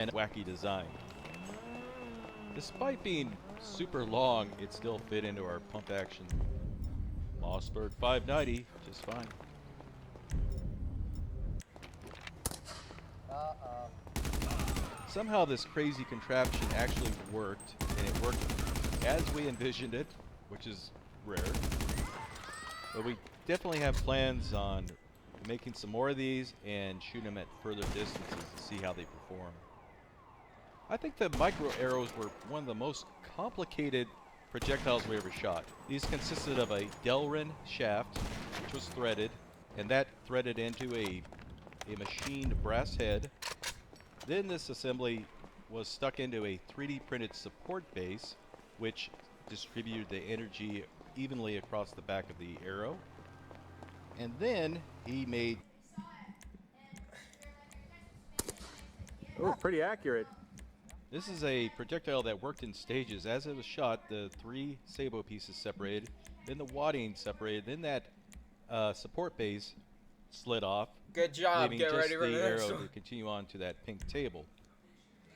and wacky design. Despite being super long, it still fit into our pump action Mossberg 590 just fine. Somehow this crazy contraption actually worked, and it worked as we envisioned it, which is rare. But we definitely have plans on making some more of these and shooting them at further distances to see how they perform. I think the micro arrows were one of the most complicated projectiles we ever shot. These consisted of a Delrin shaft, which was threaded, and that threaded into a machined brass head. Then this assembly was stuck into a 3D printed support base, which distributed the energy evenly across the back of the arrow. And then he made... Oh, pretty accurate. This is a projectile that worked in stages. As it was shot, the 3 sabot pieces separated, then the wadding separated, then that support base slid off, Good job. leaving Get just ready for the the next arrow one. to continue on to that pink table.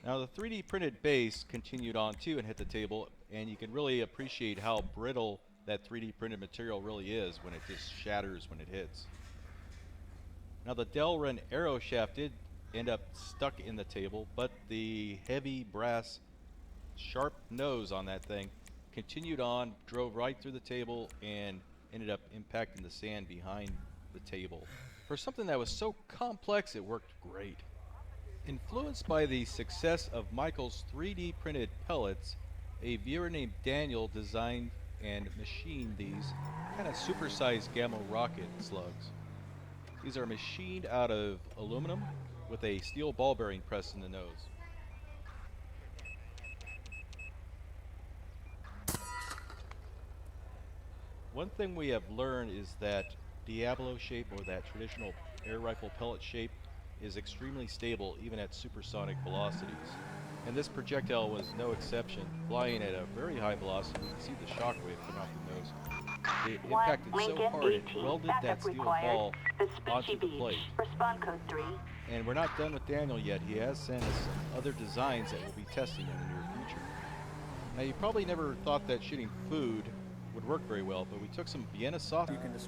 Now the 3D printed base continued on too and hit the table, and you can really appreciate how brittle that 3D printed material really is when it just shatters when it hits. Now the Delrin arrow shaft did end up stuck in the table, but the heavy brass sharp nose on that thing continued on, drove right through the table, and ended up impacting the sand behind the table. For something that was so complex, it worked great. Influenced by the success of Michael's 3D printed pellets, a viewer named Daniel designed and machined these kind of supersized Gamma rocket slugs. These are machined out of aluminum with a steel ball bearing press in the nose. One thing we have learned is that Diablo shape, or that traditional air rifle pellet shape, is extremely stable even at supersonic velocities. And this projectile was no exception, flying at a very high velocity. You can see the shockwave coming off the nose. It impacted so hard it welded that steel ball onto the plate. Respond code 3. And we're not done with Daniel yet. He has sent us some other designs that we'll be testing in the near future. Now you probably never thought that shooting food would work very well, but we took some Vienna soft